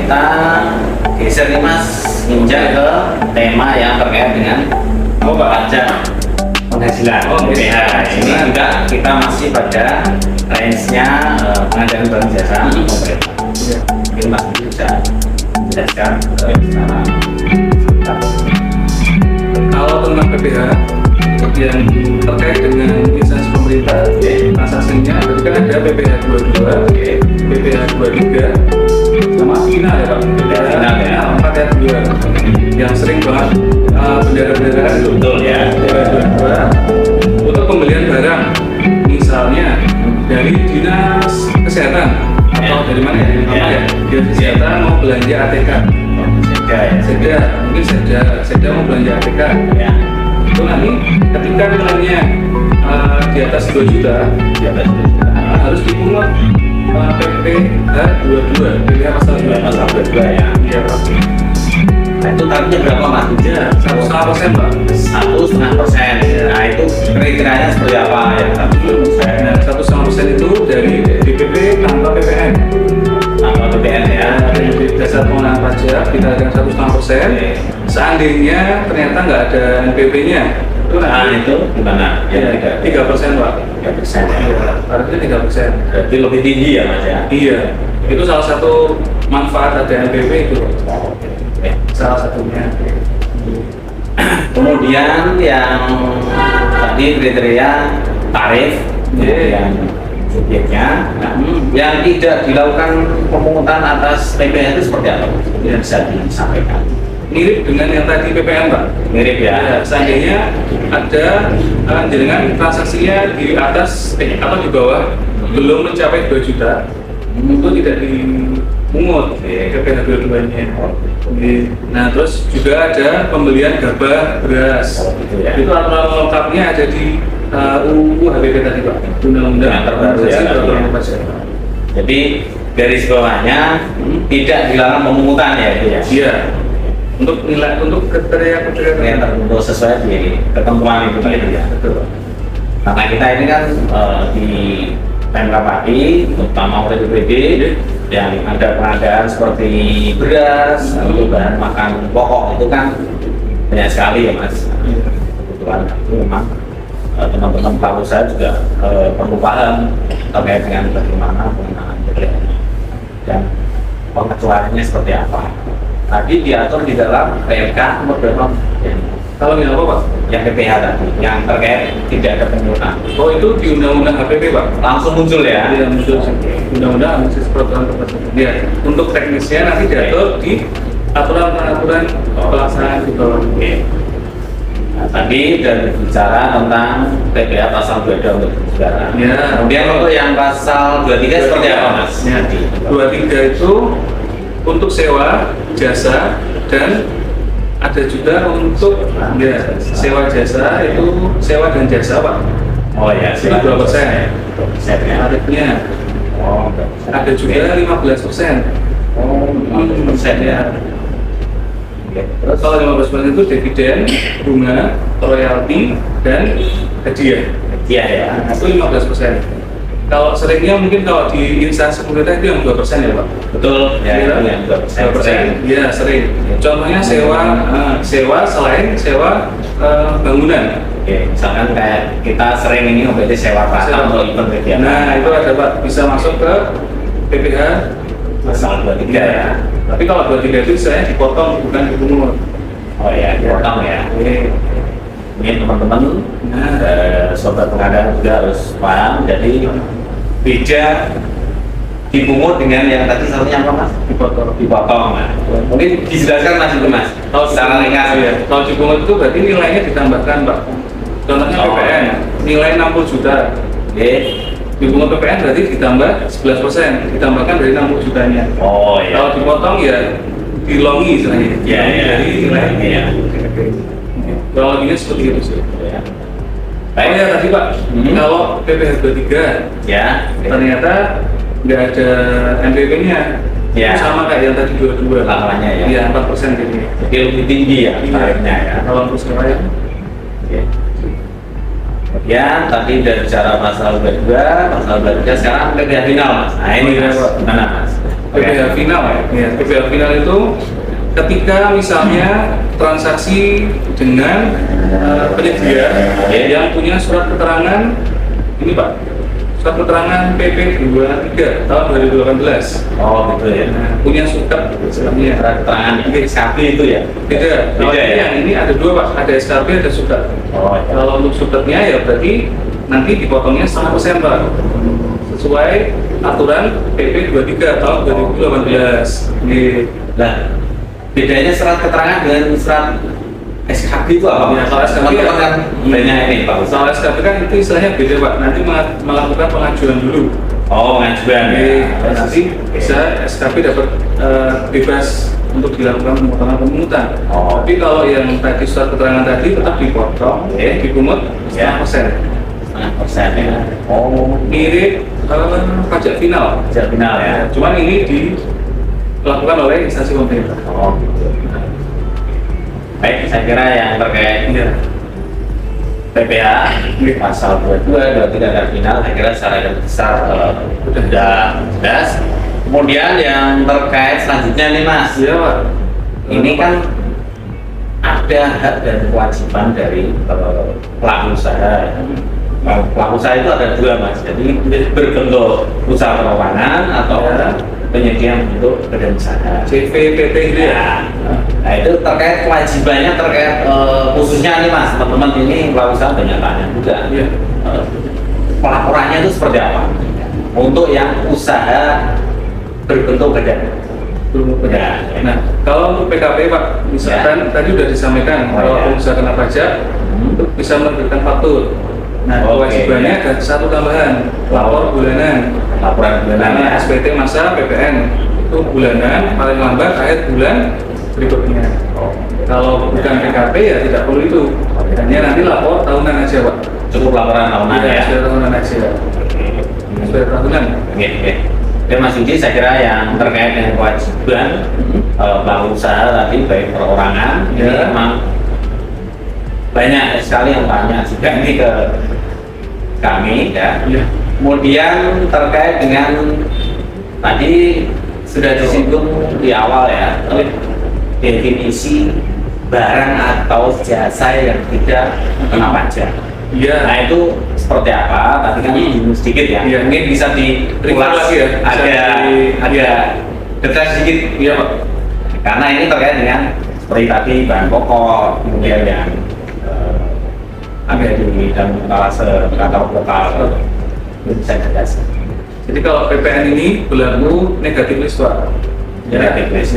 kita geser nih Mas, injak ke tema yang terkait dengan pajak penghasilan PPh. Ini juga kita masih pada range-nya pengadaan barang jasa pemerintah. Mungkin Mas bisa menjelaskan secara kalau tentang PPh yang terkait dengan instansi pemerintah, transaksinya itu kan ada PPh 22, PPh 23, sama final ya Pak. PPh final ya, 4 ya 2 yang sering banget bendera-bendera itu. betul ya. PPh 22 untuk pembelian barang, misalnya dari dinas kesehatan atau dari mana ya? Dinas kesehatan mau belanja ATK. Mungkin Seda mau belanja ATK. Ya. Itu nanti ketika nilainya di atas 2 juta, harus dipungut PPh 22, PPh pasal 22 ya. Iya Pak. Nah itu tarifnya berapa Mas? 1,5% Pak. 1,5%. Nah itu kriterianya seperti apa ya? 1,5% itu dari DPP tanpa PPN. Tanpa PPN ya. Dari dasar pengenaan pajak kita dengan 1,5%. Seandainya ternyata nggak ada NPP-nya, itu gimana? Ya, 3% Pak. 3% ya. Iya, tarifnya 3%. Berarti lebih tinggi ya Mas ya? Iya, itu salah satu manfaat ada NPP itu. Salah satunya. Kemudian yang tadi kriteria tarif, kemudian subjeknya, yang tidak dilakukan pemungutan atas PPh itu seperti apa? Yang bisa disampaikan. Mirip dengan yang tadi PPN Pak. Mirip ya. Seandainya ada jenengan transaksinya di atas atau di bawah belum mencapai 2 juta, itu tidak dimungut PPh 22-nya. Nah terus juga ada pembelian gabah beras. Itu aturan lengkapnya ada di UU HPP tadi Pak. Undang-undang yang terbaru ya. Jadi garis bawahnya tidak dilarang pemungutan ya itu ya. Iya. Untuk nilai, untuk kriteria yang tertentu sesuai di ketentuan itu tadi ya. Betul. Karena kita ini kan di Pemprov Pati, terutama oleh BPD yang ada pengadaan seperti beras, lalu bahan makan pokok itu kan banyak sekali ya Mas. Kebetulan itu memang teman-teman pelaku usaha juga perlu paham terkait dengan bagaimana pengenaan PPh dan pengecualiannya seperti apa. Tadi diatur di dalam PMK nomor berapa? Kalau yang apa Pak? Yang PPh tadi, yang terkait tidak ada pemungutan. Oh itu di Undang-Undang HPP Pak. Langsung muncul ya? Iya muncul Undang-Undang Administrasi Peraturan Perpajakan. Ya, untuk teknisnya nanti diatur di aturan-aturan pelaksanaan di bawah. Oke. Nah, tadi sudah bicara tentang PPh pasal 22 untuk negara. Ya. Kemudian untuk yang pasal 23 seperti apa Mas? Ya, 23 itu untuk sewa, jasa, dan ada juga untuk sewa jasa itu sewa dan jasa Pak. Oh ya, itu 2% ya. 2% ya. Tarifnya. Oh, ada juga 15%. Oh, 15% ya. Oke. Terus kalau 15% itu dividen, bunga, royalti, dan hadiah. Iya ya. Nah, itu 15%. Kalau seringnya mungkin kalau di instansi pemerintah itu yang 2% ya Pak. Betul. Ya, itu yang 2%. Iya sering. Contohnya sewa selain sewa bangunan. Oke, misalkan kayak kita sering ini berarti sewa pasar atau event kegiatan. Nah itu ada Pak, bisa masuk ke PPh pasal 23 ya. Tapi kalau 23 itu saya dipotong bukan dipungut. Oh ya, dipotong ya. Ini teman-teman, sobat pengadaan juga harus paham. Jadi beda dipungut dengan yang tadi satunya apa Mas? Dipotong. Nah, mungkin dijelaskan Mas itu Mas. Kalau secara ringkas ya. Kalau dipungut itu berarti nilainya ditambahkan Pak. Contohnya PPN, nilai 60 juta. Oke. Dipungut PPN berarti ditambah 11%, ditambahkan dari 60 jutanya. Oh iya. Kalau dipotong ya dilongi istilahnya. Iya, iya. Dari nilai. Iya. Kalau lebihnya seperti itu sih. Ya. Oh ya tadi Pak, kalau PPh 23 ya ternyata nggak ada NPP-nya. Ya. Itu sama kayak yang tadi 22. Lawannya ya. Iya 4% jadi. Jadi lebih tinggi ya tarifnya ya. Kalau untuk sewa ya. Oke. Kemudian tadi udah bicara pasal 22, pasal 23 sekarang PPh final Mas. Nah ini Mas, gimana Mas? PPh final ya. PPh final itu ketika misalnya transaksi dengan penyedia yang punya surat keterangan ini Pak, surat keterangan PP 23 tahun 2018. Oh gitu ya. Nah, punya surat istilahnya. Surat keterangan SKP itu ya? Beda. Kalau Beda ini ya? yang ini ada dua Pak, ada SKP ada surat. Oh ya. Kalau untuk suratnya ya berarti nanti dipotongnya 100% Pak, sesuai aturan PP 23 tahun 2018. Nah, bedanya surat keterangan dengan surat SKP itu apa? Ya, kalau SKP teman-teman kan banyak ini Pak. Soal SKP kan itu istilahnya beda Pak, nanti melakukan pengajuan dulu. Oh, pengajuan ya. Nanti bisa SKP dapat bebas untuk dilakukan pemungutan. Oh. Tapi kalau yang tadi surat keterangan tadi tetap dipotong, dipungut Ya. 100%. 100% ya. Oh, Mirip pajak final. pajak final ya. Cuman ini dilakukan oleh instansi pemerintah. Oh, gitu. Baik, saya kira yang terkait Iya. PPh pasal 22, 23 dan final, saya kira secara garis besar sudah jelas. Kemudian yang terkait selanjutnya nih Mas, Iya Pak. ini kan ada hak dan kewajiban dari pelaku usaha. Pelaku usaha itu ada dua Mas, jadi berbentuk usaha perorangan atau Ya. penyedia bentuk badan usaha. CVPT gitu ya. Nah itu terkait kewajibannya terkait khususnya nih Mas, teman-teman ini pelaku usaha banyak tanya juga. Iya. Pelaporannya itu seperti apa? Untuk yang usaha berbentuk badan. Ya. Nah, kalau untuk PKP Pak, misalkan tadi udah disampaikan Oh, kalau ya. pengusaha kena pajak itu bisa menerbitkan faktur. Nah, Oke. kewajibannya ada satu tambahan, lapor bulanan. Laporan bulanan ya. SPT masa PPN itu bulanan paling lambat akhir bulan berikutnya. Kalau bukan PKP ya tidak perlu itu. Hanya nanti lapor tahunan aja Pak. Cukup laporan tahunan ya. Sudah tahunan aja. Sudah tahunan. Oke, oke. Oke Mas Yudi, saya kira yang terkait dengan kewajiban pelaku usaha tadi baik perorangan ini Ya. memang banyak sekali yang tanya juga ini ke kami ya. Iya. Kemudian terkait dengan tadi sudah disinggung di awal ya, definisi barang atau jasa yang tidak kena pajak. Iya. Nah itu seperti apa? Tadi kan disinggung sedikit ya. Iya. Mungkin bisa Recall lagi ya? Bisa ada detail sedikit. Iya Pak. Karena ini terkait dengan seperti tadi bahan pokok, kemudian yang ada di dalam katalog lokal. Itu bisa jelaskan. Jadi kalau PPN ini berlaku negatif list Pak. Negatif list.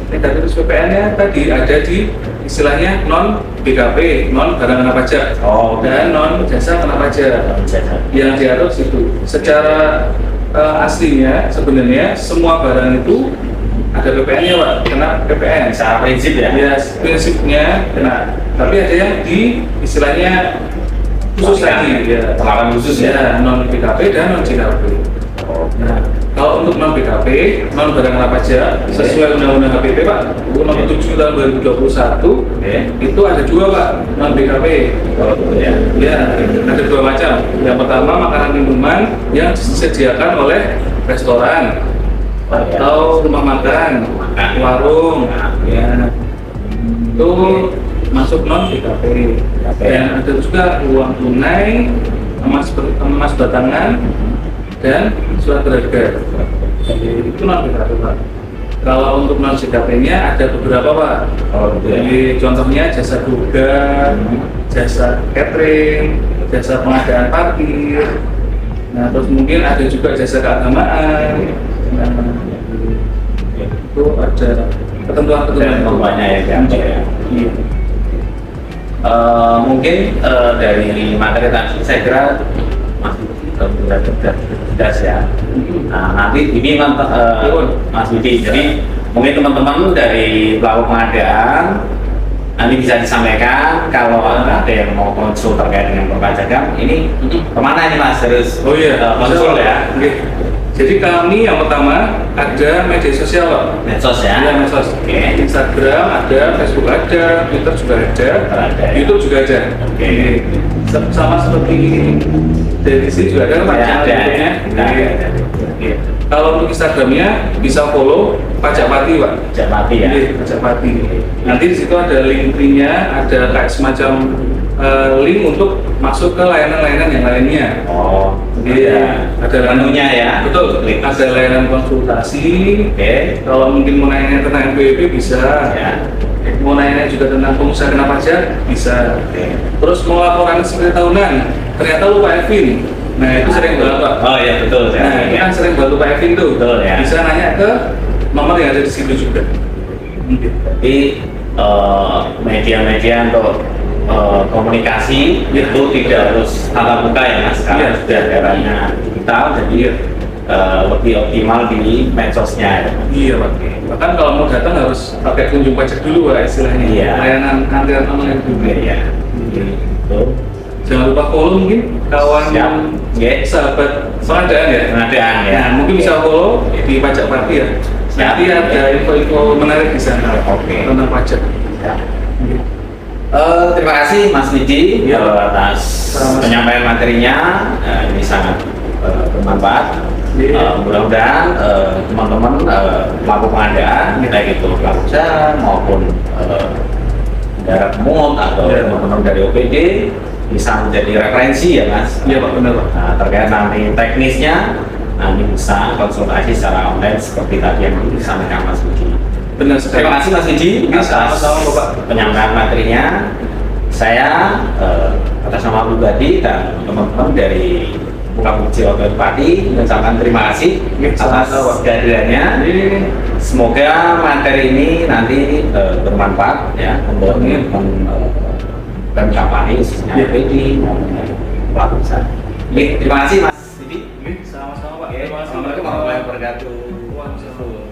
Negatif list PPN-nya tadi ada di istilahnya non BKP, non barang kena pajak, Oh, dan non jasa kena pajak. Yang diatur situ. Secara aslinya sebenarnya semua barang itu ada PPN-nya Pak, kena PPN. Secara prinsip ya. Ya, prinsipnya kena. Tapi ada yang di istilahnya khusus lagi, ya. Perlakuan khusus ya. Non BKP dan non JKP. Nah, kalau untuk non BKP, non barang kena pajak, sesuai Undang-Undang HPP Pak, Nomor 7 tahun 2021, itu ada dua Pak, non BKP. Ya, ada dua macam. Yang pertama makanan minuman yang disediakan oleh restoran atau rumah makan, warung, ya. Itu masuk non BKP. Dan ada juga uang tunai, emas batangan, dan surat berharga. Jadi itu non BKP Pak. Kalau untuk non JKP-nya ada beberapa Pak. Jadi contohnya jasa durga, jasa catering, jasa pengadaan parkir. Nah terus mungkin ada juga jasa keagamaan. Nah, itu ada ketentuan-ketentuan ya. Iya. Mungkin dari materi tadi saya kira masih sudah jelas ya. Nah, nanti ini Mas Budi, jadi mungkin teman-teman dari pelaku pengadaan nanti bisa disampaikan kalau ada yang mau konsul terkait dengan perpajakan ini kemana ini Mas harus konsul ya? Oke. Jadi kami yang pertama ada media sosial Pak. Medsos ya? Iya medsos. Instagram ada, Facebook ada, Twitter juga ada, YouTube juga ada. Oke. sama seperti dari sini juga ada kan Pak Ya, channel ada. YouTube-nya. Ada. Iya. Kalau untuk Instagramnya bisa follow Pajak Pati Pak. Japati ya. Iya, Pajak Pati. Nanti di situ ada link-linknya, ada kayak semacam link untuk masuk ke layanan-layanan yang lainnya. Oh, Iya, ada menunya ya. Betul, Klik. ada layanan konsultasi. Oke. Kalau mungkin mau nanya tentang NPWP bisa. Ya. Mau nanya juga tentang pengusaha kena pajak bisa. Oke. Terus mau laporan seperti tahunan, ternyata lupa Evin. Nah itu sering banget Pak. Oh iya betul. Nah ini kan sering banget lupa Evin tuh. Betul, ya. Bisa nanya ke nomor yang ada di situ juga. Jadi media-media untuk komunikasi Ya. itu tidak harus tatap muka ya Mas. Sekarang Ya. sudah eranya digital, jadi lebih optimal di medsosnya. Ya. Iya Pak. Bahkan kalau mau datang harus pakai kunjung pajak dulu Pak istilahnya. Iya. Layanan antrian online juga. Oke ya. Itu Jangan lupa follow mungkin kawan Siap. Oke. sahabat pengadaan ya. pengadaan ya. Nah, mungkin bisa follow di Pajak Pati ya. Siap. Nanti ada info-info menarik di sana Oke. tentang pajak. Ya. Terima kasih Mas Nidi Ya. atas Sama-sama. penyampaian materinya. Ini sangat bermanfaat. Mudah-mudahan teman-teman pelaku pengadaan, baik itu pelaku usaha maupun darat pemungut atau Ya. teman-teman dari OPD bisa menjadi referensi ya Mas. Iya Pak, benar Pak. Nah, terkait nanti teknisnya, nanti bisa konsultasi secara online seperti tadi yang disampaikan Mas Nidi. Benar sekali. Terima kasih Mas Nidi Ini atas sama-sama Bapak. penyampaian materinya. Saya atas nama pribadi dan teman-teman dari Buka Bukti Hotel Pati mengucapkan terima kasih atas Sama-sama. kehadirannya. Ini Semoga materi ini nanti bermanfaat ya untuk Pemkapani khususnya Ya. PD maupun pelaku usaha. Oke, terima kasih Mas Nidi. sama-sama Pak. Oke, Terima kasih. Assalamualaikum warahmatullahi wabarakatuh. Waalaikumsalam.